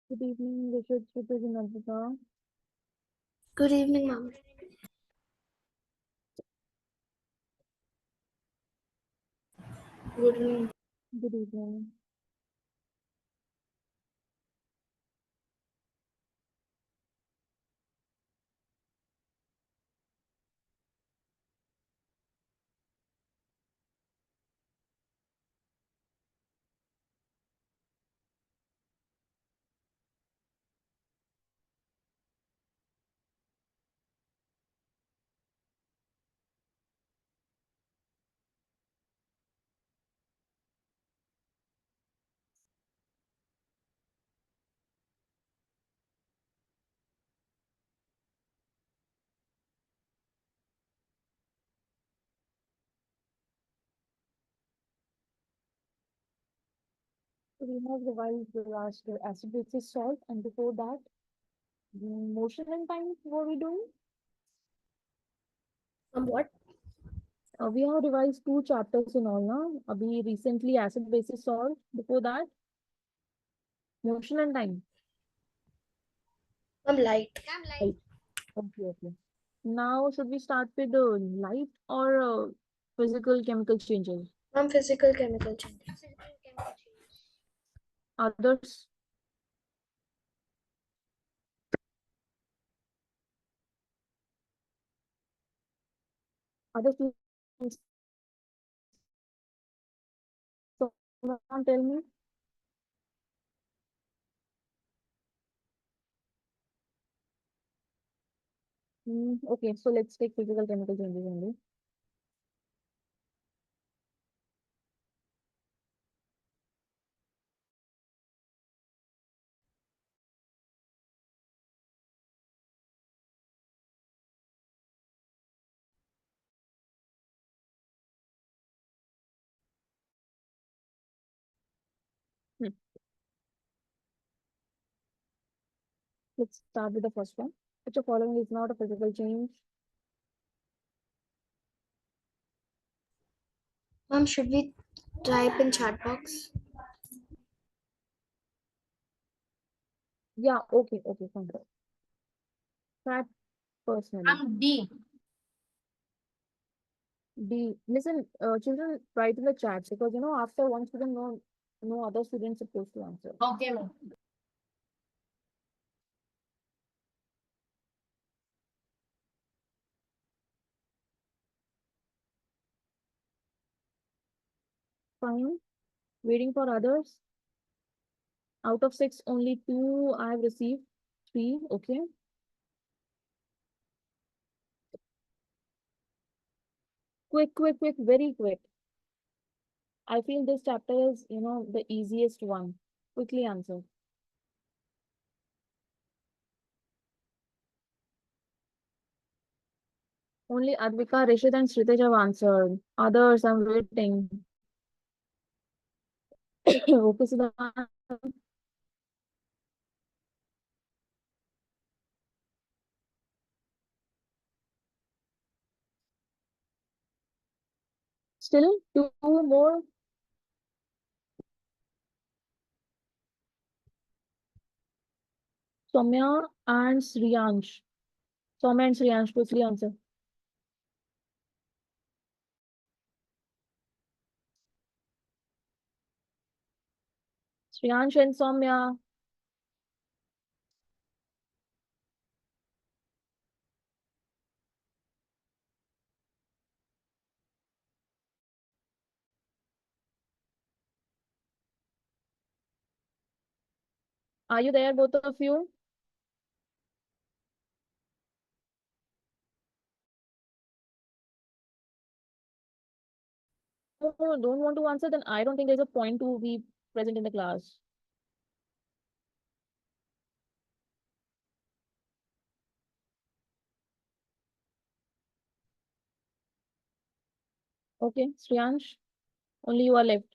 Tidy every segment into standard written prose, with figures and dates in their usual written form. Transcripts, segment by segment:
Good evening, Richard Nandita. Good evening, ma'am. Good evening. Good evening. So we have revised the last acid basis salt, and before that, motion and time. What are we doing? What? We have revised two chapters in all now. Abhi recently acid basis salt. Before that, motion and time. I'm light. Right. Okay, okay. Now, should we start with the light or physical chemical changes? I'm physical chemical changes. Others, other students, someone tell me. Okay, so let's take physical chemical changes only. Hmm. Let's start with the first one. Which of following is not a physical change? Ma'am, should we type in chat box? Yeah, okay, okay, fine. Fat personally. D. Listen, children, write in the chat because after one student, no other student supposed to answer. Okay, ma'am. Fine. Waiting for others. Out of six, only two I have received. Three, okay. Quick, quick, quick, very quick. I feel this chapter is, the easiest one. Quickly answer. Only Advika, Rishit, and Sritej have answered. Others, I'm waiting. Okay, Siddhant. Still, two more. Soumya and Sriyansh. Soumya and Sriyansh, quickly answer. Sriyansh and Soumya. Are you there, both of you? No, don't want to answer, then I don't think there's a point to be present in the class. Okay, Sriyansh, only you are left.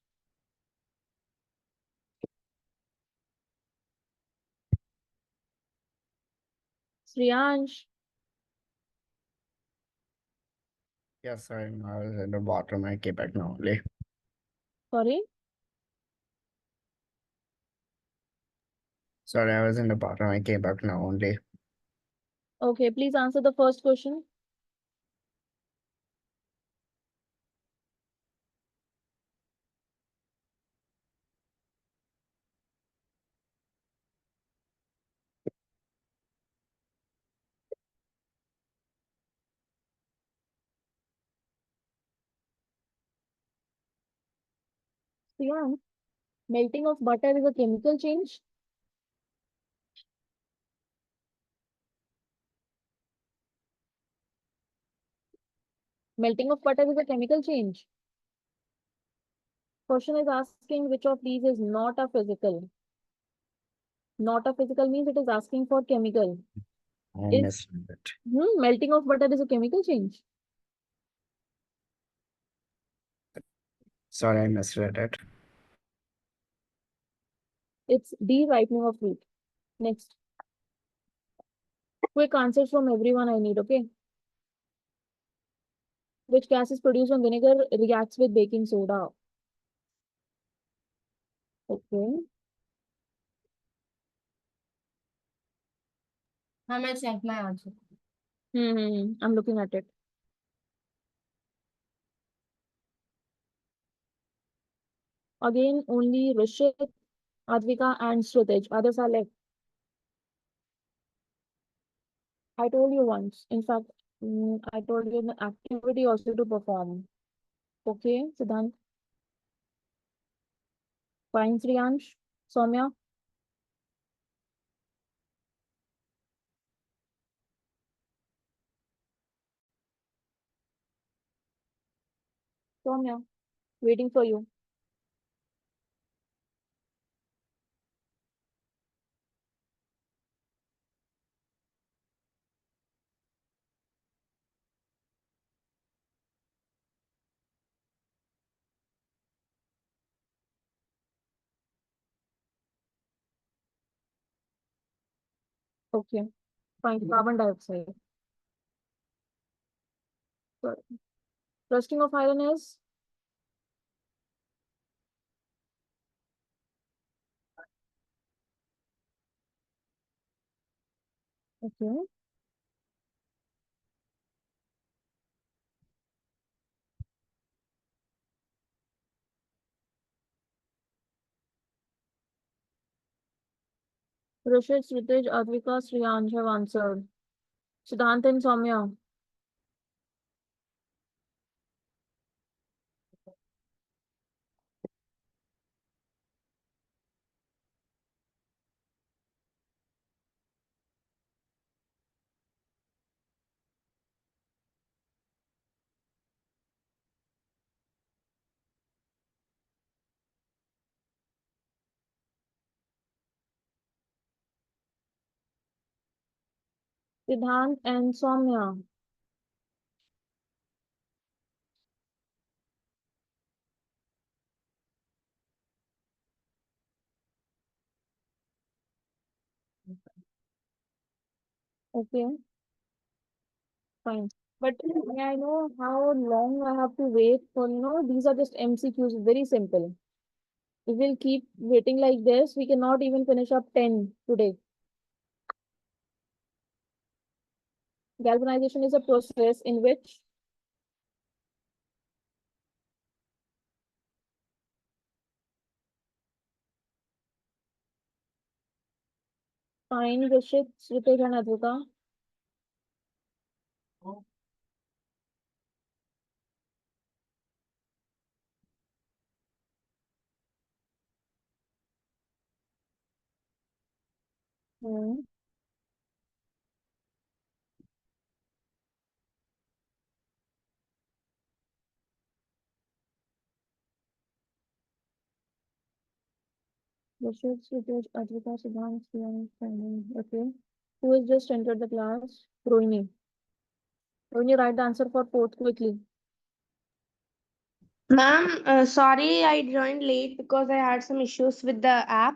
Sriyansh, Yes, I was at the bottom. I came back now only. sorry. Sorry, I was in the bottom. I came back now only. Okay, please answer the first question. Priyank, melting of butter is a chemical change. Melting of butter is a chemical change. Question is asking which of these is not a physical. Not a physical means it is asking for chemical. I Is misread it. melting of butter is a chemical change? Sorry, I misread it. It's de-ripening of fruit. Next. Quick answers from everyone I need, okay? Which gas is produced when vinegar reacts with baking soda? Okay. I'll check my answer. I'm looking at it. Again, only Rishit, Advika, and Shrutij. Others are left. I told you once. In fact, I told you the activity also to perform. Okay, Siddhant. Fine, Sriyansh. Soumya. Soumya. Waiting for you. Okay. Fine. Carbon dioxide. So, rusting of iron is okay. Rishit, Sritij, Advika, Sriyansh have answered. Siddhant and Soumya. Siddhant and Soumya. Okay. Fine. But may I know how long I have to wait for, these are just MCQs, very simple. If we'll keep waiting like this, we cannot even finish up 10 today. Galvanization is a process in which fine, Rishit, Sritej and Advika. Hmm. Rishit, Sritej, Advika, Siddhant, Sriyan, fine. Okay. Who has just entered the class? Rohini. Rohini, write the answer for fourth quickly. Ma'am, sorry I joined late because I had some issues with the app.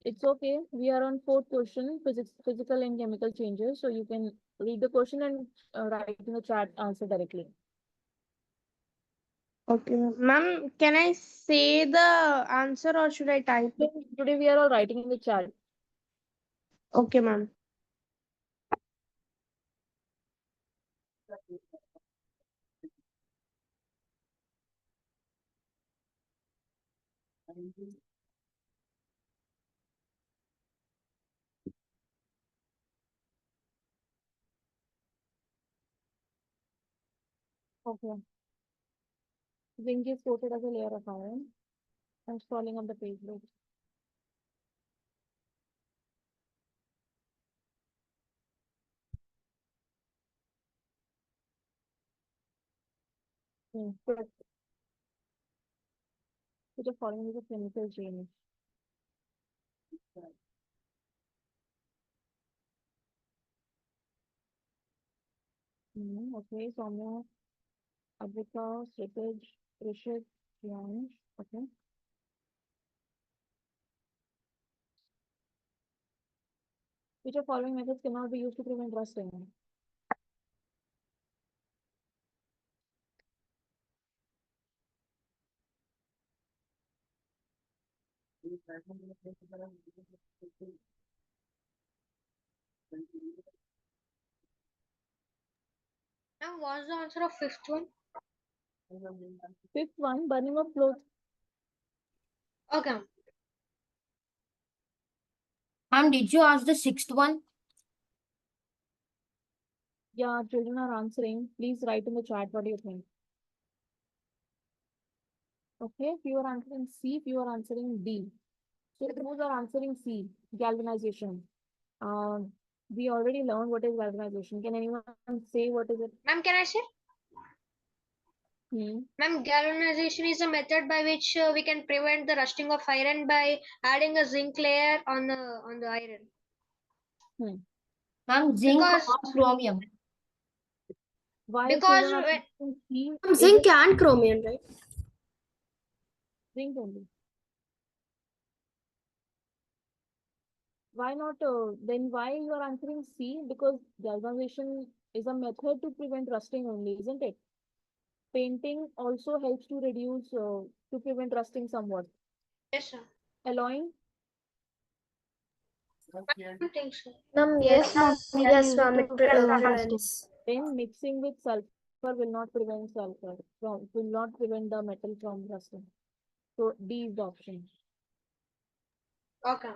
It's okay. We are on fourth question, physical and chemical changes. So you can read the question and write in the chat answer directly. Okay, ma'am. Can I say the answer or should I type it? Today we are all writing in the chat. Okay, ma'am. Okay. Zinc is coated as a layer of iron. I'm scrolling on the page. Look. Correct. Which of following is a chemical change? Okay, Soumya, Abacus, slippage, Rishit, Yansh. Okay. Which of following methods cannot be used to prevent rusting? Now, what's the answer of fifth one? Fifth one, burning of clothes. Okay. Ma'am, did you ask the sixth one? Yeah, children are answering. Please write in the chat what do you think. Okay, if you are answering C, if you are answering D. So those are answering C, galvanization. We already learned what is galvanization. Can anyone say what is it? Ma'am, can I say? Hmm. Ma'am, galvanization is a method by which we can prevent the rusting of iron by adding a zinc layer on the iron. Ma'am, zinc Because or chromium? Why because children are answering C? Ma'am, Is zinc it and chromium, right? zinc only? Why not? Then why you are answering C? Because galvanization is a method to prevent rusting only, isn't it? Painting also helps to reduce, to prevent rusting somewhat. yes, sir. Alloying, I don't think so. Ma'am, Yes, yes, yes, ma'am, it prevents. then mixing with sulfur will not prevent sulfur from, will not prevent the metal from rusting. So D is the option. Okay.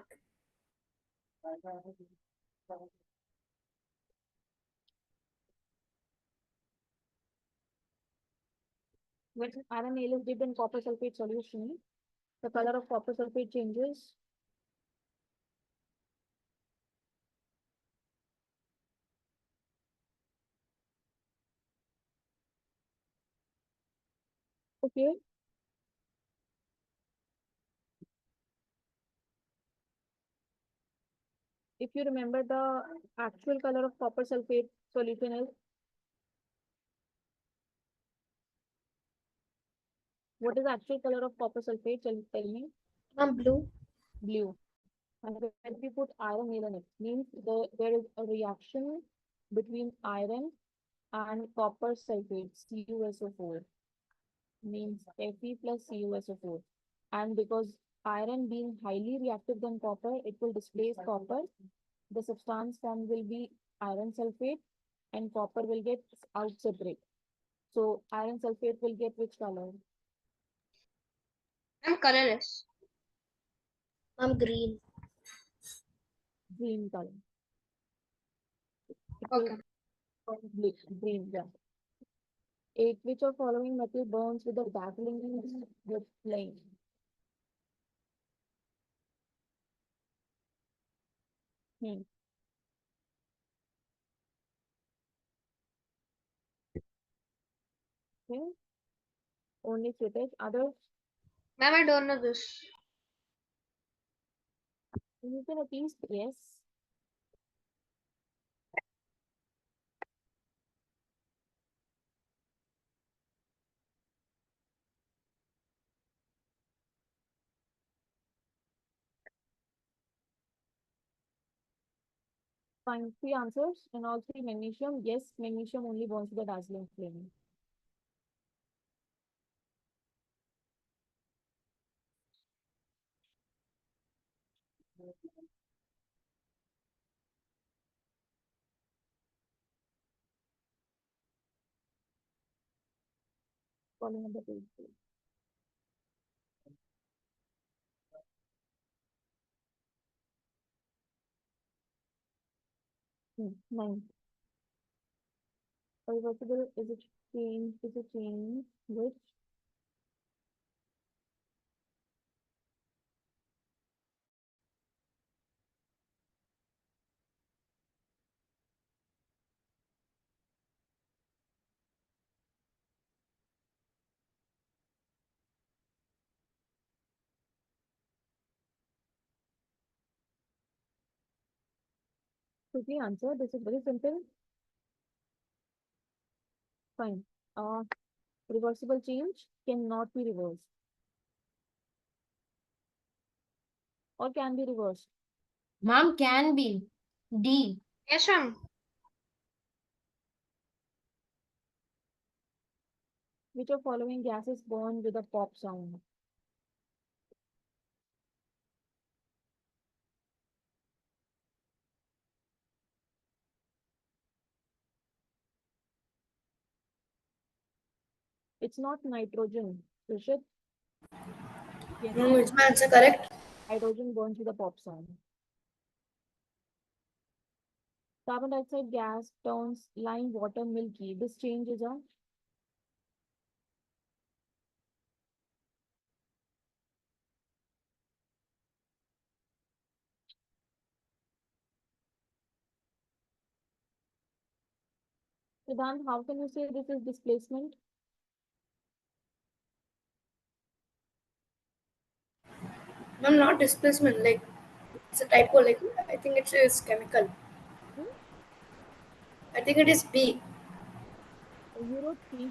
When iron nail is dipped in copper sulfate solution, the color of copper sulfate changes. Okay. If you remember the actual color of copper sulfate solution is, what is the actual color of copper sulfate? Tell me. Ma'am, blue. Blue. And when we put iron nail in it, means there is a reaction between iron and copper sulfate, CuSO4, means Fe plus CuSO4. And because iron being highly reactive than copper, it will displace copper. The substance formed will be iron sulfate and copper will get out separate. So iron sulfate will get which color? I'm colorless. Ma'am, green. Green color. It Okay. will green, yeah. 8. Which of following metal burns with a dazzling with flame? Hmm. Okay. Only slippage. Others, Ma'am, I don't know this. you can at least yes. Find 3 answers and all 3 magnesium. Yes, magnesium only burns with a dazzling flame. Following on the page, please. 9. Irreversible is a change which quickly answer. This is very simple. Fine. Reversible change cannot be reversed or can be reversed. Ma'am, can be. D. Yes, ma'am. Which of following gases burn with a pop sound? It's not nitrogen. Rishit? Yes. Is my answer correct? Hydrogen burns with a pop sound. Carbon dioxide gas turns lime water milky. This change is a Siddhant, how can you say this is displacement? Ma'am, not displacement. Like it's a typo. Like I think it is chemical. Hmm? I think it is B. You wrote C.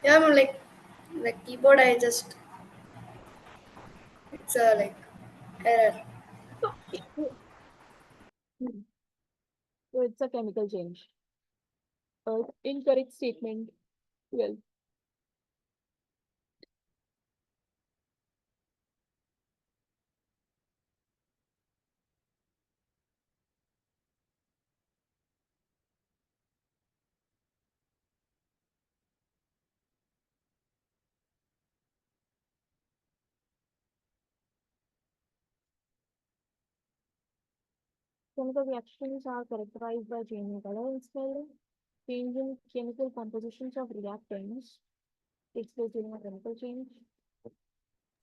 Yeah, ma'am. Like keyboard. I just it's a like error. Hmm. So it's a chemical change. Incorrect statement. Well, chemical reactions are characterized by change in color and smell, change in chemical compositions of reactants, takes place during a chemical change.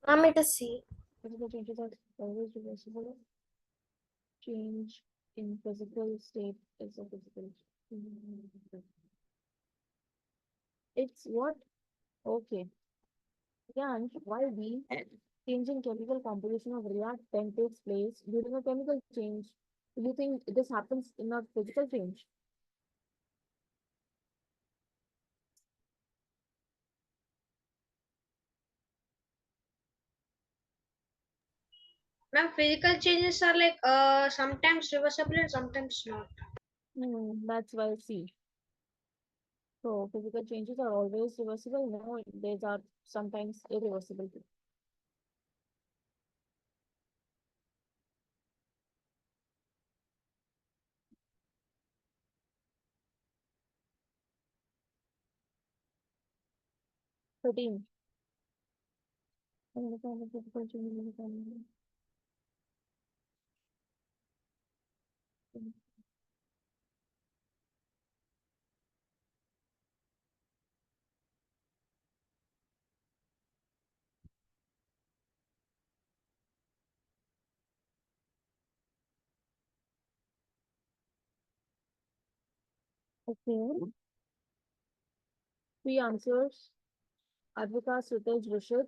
Ma'am, it is C. Physical changes are always reversible. Change in physical state is a physical. It's what? Okay. Yeah, and why B? Change in chemical composition of reactant takes place during a chemical change. Do you think this happens in a physical change? Ma'am, physical changes are like sometimes reversible and sometimes not. That's why C. So physical changes are always reversible. No, these are sometimes irreversible too. Thirteen. Physical changes. Okay. Three answers. Abacus, Ritesh, Rishit.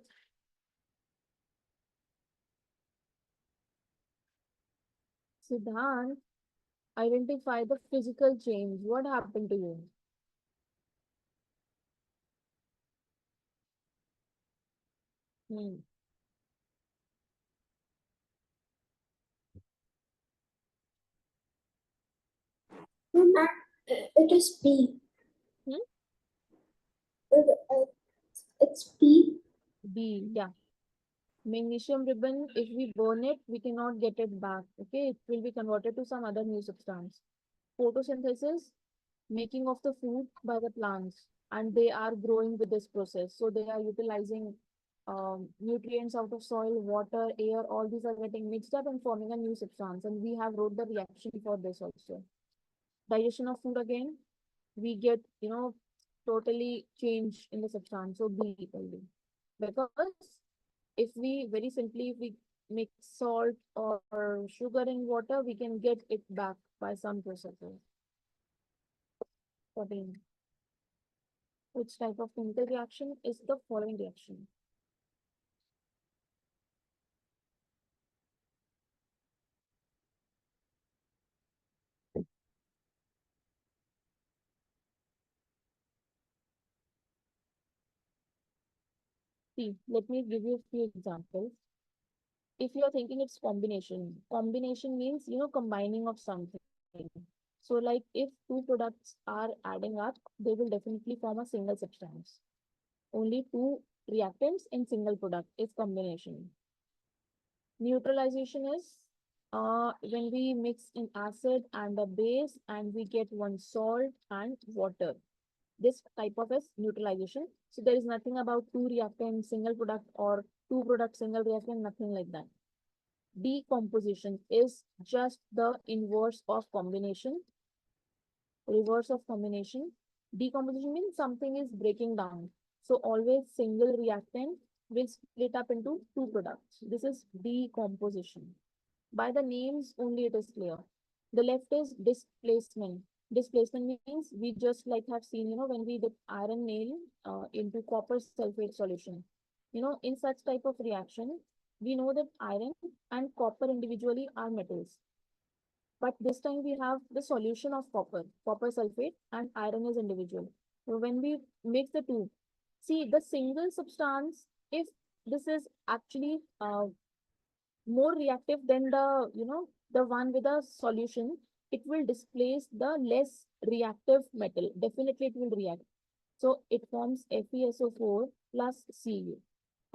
Siddhant, identify the physical change. What happened to you? Hmm. Ma'am, it is B. Hmm? It's B. B. Yeah. Magnesium ribbon, if we burn it, we cannot get it back. Okay, it will be converted to some other new substance. Photosynthesis, making of the food by the plants, and they are growing with this process. So they are utilizing nutrients out of soil, water, air, all these are getting mixed up and forming a new substance. And we have wrote the reaction for this also. Digestion of food again, we get, totally change in the substance. So B only. Because if we very simply, if we mix salt or sugar in water, we can get it back by some processes. 14. Which type of chemical reaction is the following reaction? See, let me give you a few examples. If you are thinking it's combination means, combining of something. So like if two products are adding up, they will definitely form a single substance. Only two reactants in single product is combination. Neutralization is when we mix an acid and a base and we get one salt and water. This type of is neutralization. So there is nothing about two reactants, single product or two products, single reactant, nothing like that. Decomposition is just the inverse of combination, reverse of combination. Decomposition means something is breaking down. So always single reactant will split up into two products. This is decomposition. By the names only it is clear. The left is displacement. Displacement means we just like have seen, when we dip iron nail into copper sulfate solution. In such type of reaction, we know that iron and copper individually are metals. But this time we have the solution of copper sulfate and iron is individual. So when we mix the two, see the single substance, if this is actually more reactive than the one with a solution, it will displace the less reactive metal. Definitely it will react. So it forms FeSO4 plus Cu.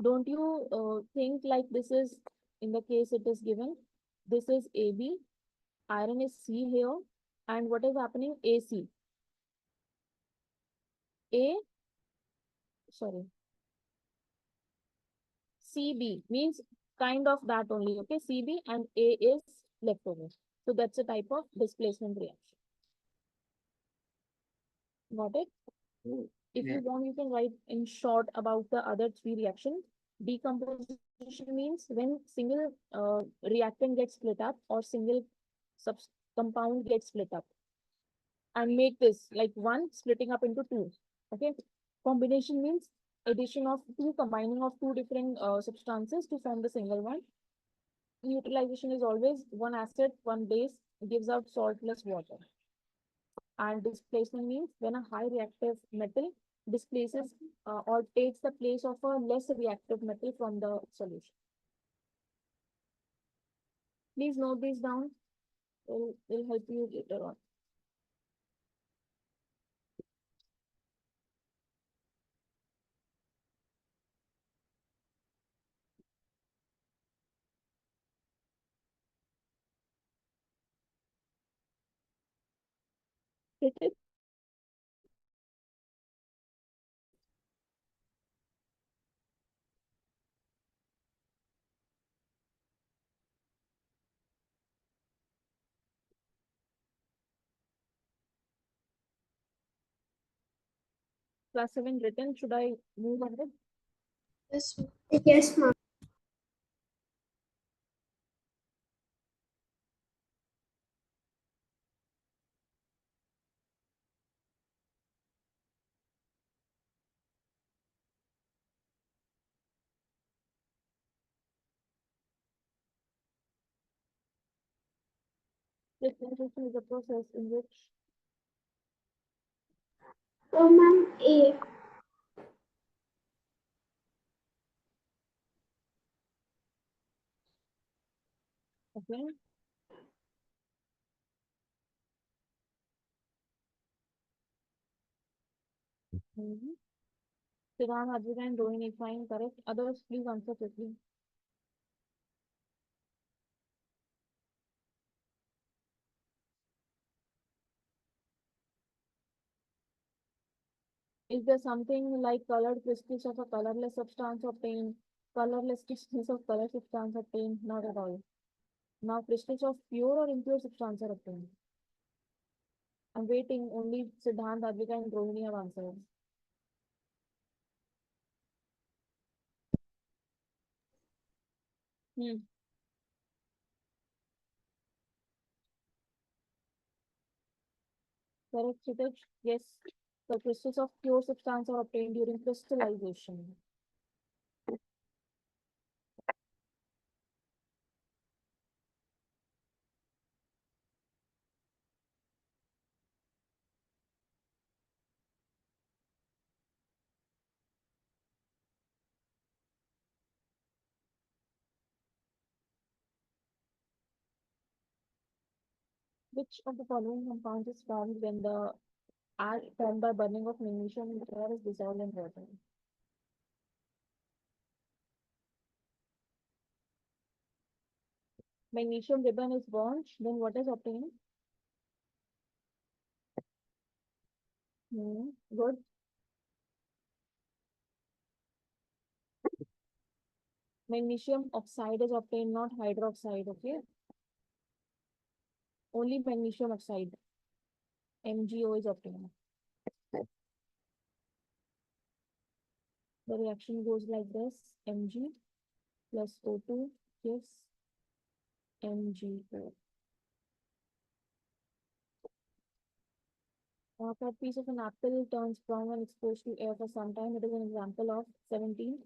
Don't you think like this is, in the case it is given, this is AB, iron is C here, and what is happening? AC. A, sorry, CB means kind of that only, okay? CB and A is leftover. So that's a type of displacement reaction. Got it? If Yeah. you want, you can write in short about the other three reactions. Decomposition means when single reactant gets split up or single sub compound gets split up and make this like one splitting up into two. Okay. Combination means addition of two, combining of two different substances to form the single one. Utilization is always one acid, one base gives out salt plus water. And displacement means when a high reactive metal displaces or takes the place of a less reactive metal from the solution. Please note these down. Will help you later on. It is class 7 written. Should I move ahead? Yes, ma'am. Yes, ma'am. Differentiation is a process in which Oh, ma'am. A. okay. Mm-hmm. Siddharth, Advita, and Rohini, fine, correct. Others, please answer quickly. is there something like colored crystals of a colorless substance obtained, colorless crystals of color substance obtained? Not at all. Now crystals of pure or impure substance are obtained. I'm waiting. Only Siddhant, Advika, and Rohini have answered. Hmm. Correct, Kshitij? Yes. The crystals of pure substance are obtained during crystallization. Which of the following compounds is formed when the ash formed by burning of magnesium in air is dissolved in water? Magnesium ribbon is burnt, then what is obtained? Good. Magnesium oxide is obtained, not hydroxide, okay? Only magnesium oxide, MgO, is obtained. The reaction goes like this: Mg plus O2 gives MgO. A cut piece of an apple turns brown when exposed to air for some time. It is an example of 17.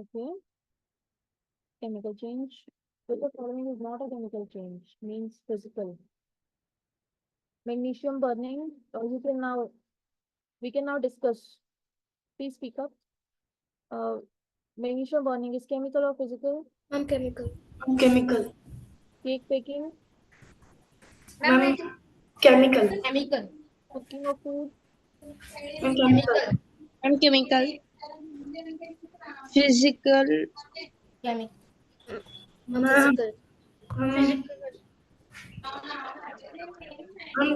Okay. Chemical change. But the following is not a chemical change, means physical. Magnesium burning, we can now discuss. Please speak up. Uh, Magnesium burning is chemical or physical? Ma'am, chemical. Chemical. Cake baking, Ma'am, Ma'am, chemical. Chemical. cooking of food, Chemical. I'm chemical. Physical. Chemical. Ma'am, Ma'am, physical.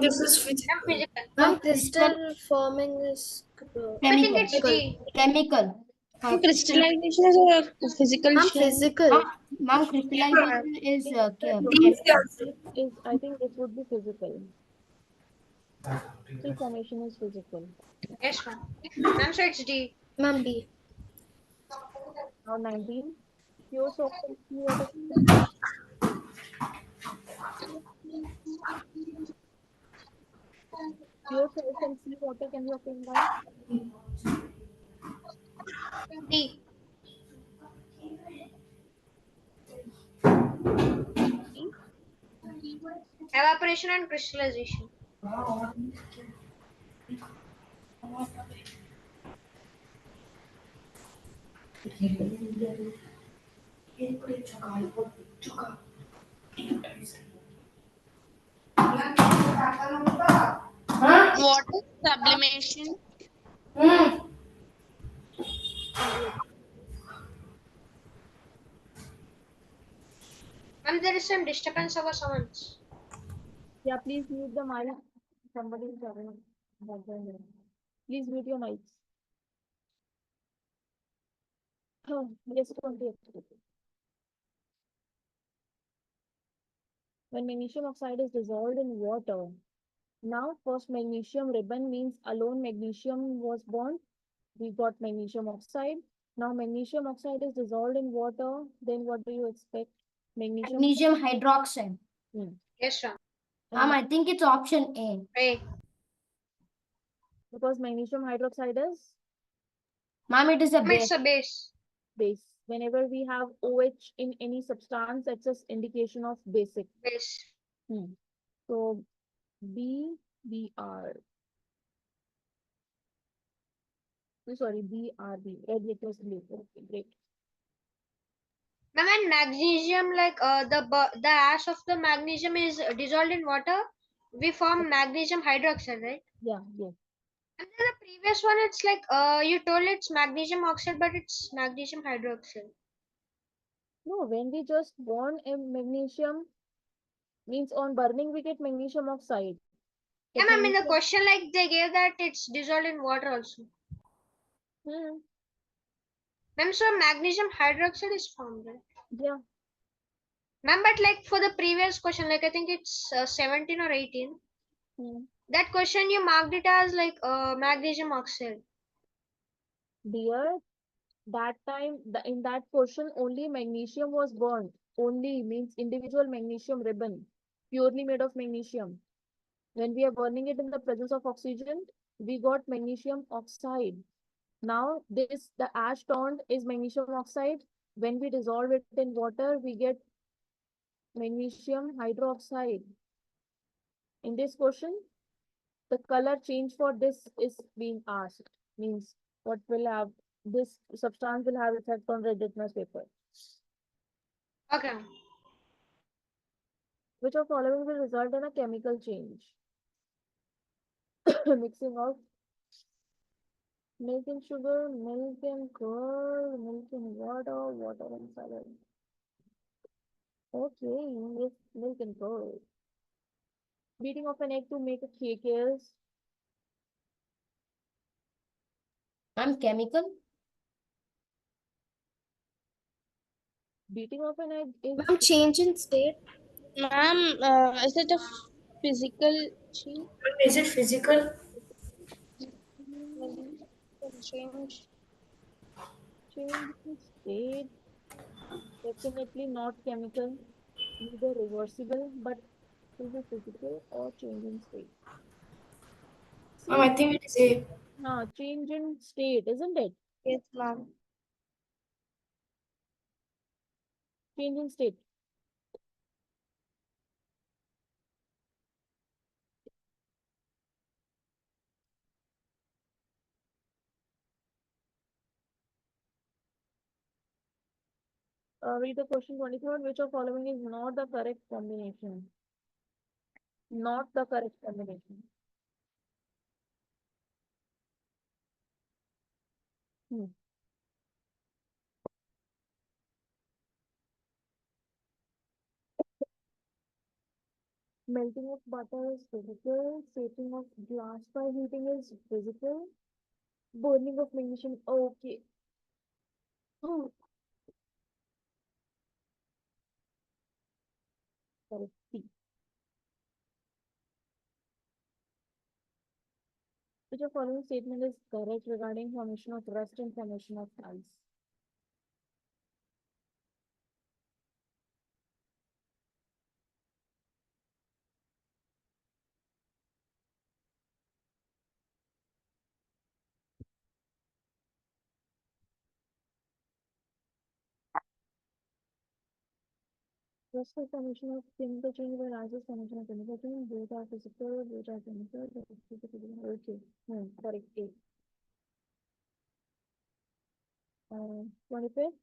this is Ma'am, physical. physical. Ma'am, crystal forming is I think Chemical. it's D. Chemical. Crystallization is a physical Ma'am, change. physical. Ma'am, crystallization is These is, I think it would be physical. Crystal formation is physical. Yes, ma'am. Ma'am, so it's D. Ma'am, B. Now 19. Pure soap and seawater. Pure soap and seawater can be obtained by D. Evaporation and crystallization. Water sublimation. Ma'am, there is some disturbance over someone's. Yeah, please mute the mic. Somebody is having background noise. Please mute your mics. Yes, 20. When magnesium oxide is dissolved in water, now first magnesium ribbon means alone magnesium was born. We got magnesium oxide. Now magnesium oxide is dissolved in water. Then what do you expect? Magnesium. magnesium hydroxide. Yes, ma'am. Ma'am, I think it's option A. A. Because magnesium hydroxide is Ma'am, it is a Ma'am, base. it's a base. base. Whenever we have OH in any substance, that's an indication of basic. Base. So BBr. Sorry, BRB. Red liquid blue. Okay, great. Ma'am, and magnesium, like the ash of the magnesium is dissolved in water, we form magnesium hydroxide, right? Yeah, yes. And then the previous one, it's like you told it's magnesium oxide, but it's magnesium hydroxide. No, when we just burn a magnesium, means on burning we get magnesium oxide. Yeah, That ma'am, in the magnesium. question, like they gave that it's dissolved in water also. Hmm. Ma'am, so magnesium hydroxide is formed, right? Yeah. Ma'am, but like for the previous question, like I think it's 17 or 18. Hmm. That question you marked it as like magnesium oxide. Dear, that time in that question only magnesium was burned. Only means individual magnesium ribbon, purely made of magnesium. When we are burning it in the presence of oxygen, we got magnesium oxide. Now this the ash turned is magnesium oxide. When we dissolve it in water, we get magnesium hydroxide. In this question, the color change for this is being asked. Means what will have this substance will have effect on red litmus paper. Okay. Which of following will result in a chemical change? Mixing of milk and sugar, milk and curd, milk and water, water and salad. Okay, yes, milk and curd. Beating of an egg to make a cake is Ma'am, chemical. beating of an egg is Ma'am, change in state. Ma'am, is it a physical change? Is it physical? Change. change in state, definitely not chemical, neither reversible, but will be physical or change in state. Ma'am, See, I think it is A. change in state, isn't it? Yes, ma'am. Change in state. Read the question 23. Which of following is not the correct combination? Not the correct combination. Hmm. Melting of butter is physical. Shaping of glass by heating is physical. Burning of magnesium. Okay. Hmm. Correct. C. Which of following statement is correct regarding formation of rust and formation of ice? Rust is formation of chemical change where ice is formation of chemical change. Both are physical, both are chemical. But it's physical. Okay. Hmm. Correct. A. 25th.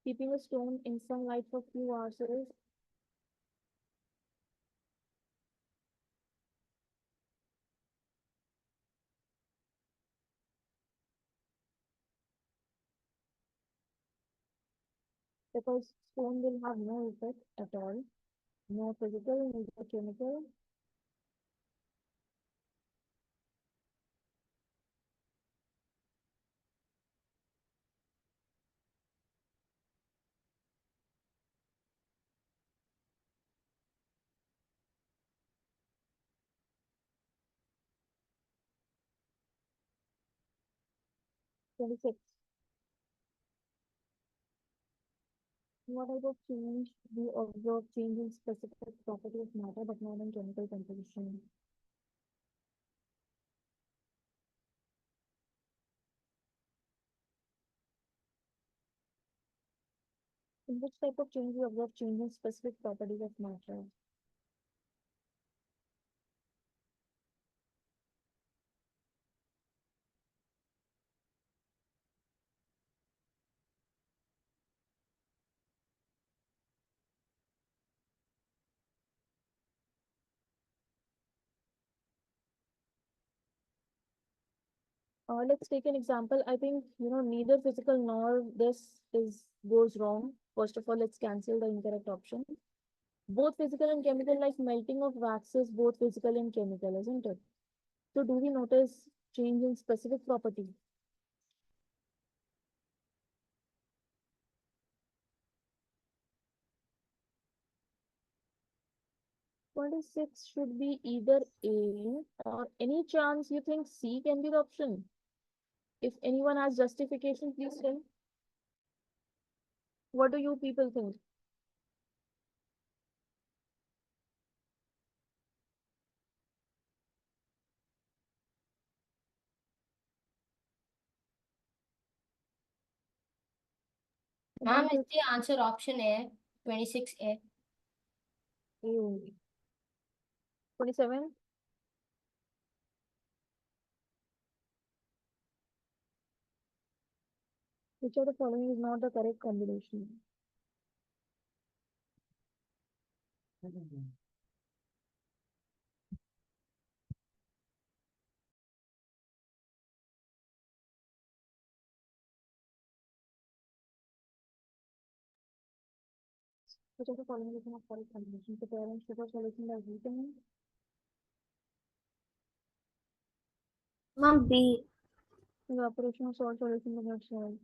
Keeping a stone in sunlight for few hours is because stone will have no effect at all. No physical, neither chemical. 26. What type of change we observe change in specific property of matter but not in chemical composition? In which type of change we observe change in specific properties of matter? Let's take an example. I think, neither physical nor this is goes wrong. First of all, let's cancel the incorrect option. Both physical and chemical, like melting of wax is both physical and chemical, isn't it? So do we notice change in specific property? Twenty-six should be either A, or any chance you think C can be the option. If anyone has justification, please tell. What do you people think? I Ma'am, think is the answer option A, 26A? it's A only. 27? Which of the following is not the correct combination? Which of the following is not correct combination? Preparing sugar solution by heating. Ma'am, B. Evaporation of salt solution by not salt.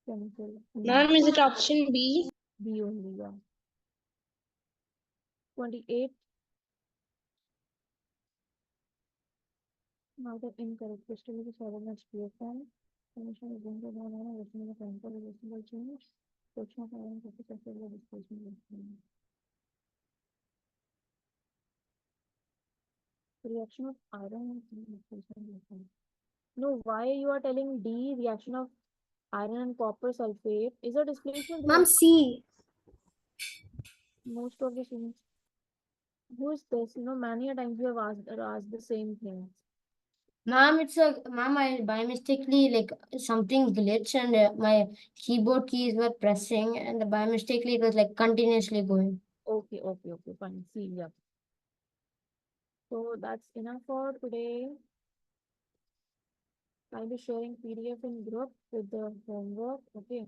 Chemical. Ma'am, is it option B? B only, yeah. 28. Now the incorrect crystal is a solid and sphere form. Formation is going to be on a version of the chemical reversible change. Fraction of iron is a displacement. Reaction of iron and displacement. No, why you are telling D, reaction of iron and copper sulfate is a displacement? Ma'am, C. Most of the students. Who is this? Many a times we have asked the same thing. Ma'am, ma'am, I by mistakenly like something glitched and my keyboard keys were pressing and by mistakenly it was like continuously going. Okay, fine. See, yeah. So that's enough for today. I'll be sharing PDF in group with the homework. Okay.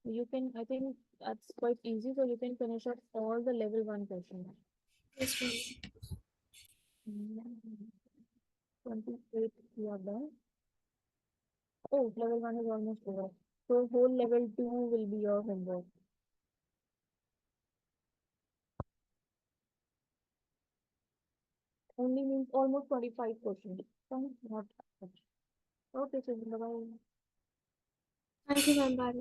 You can, I think that's quite easy. So you can finish up all the level 1 questions. Yes, ma'am. 28 we are done. Oh, level 1 is almost over. So whole level 2 will be your homework. Only means almost 25 questions. Fine, not much. Okay, so bye-bye. Thank you, ma'am. Bye.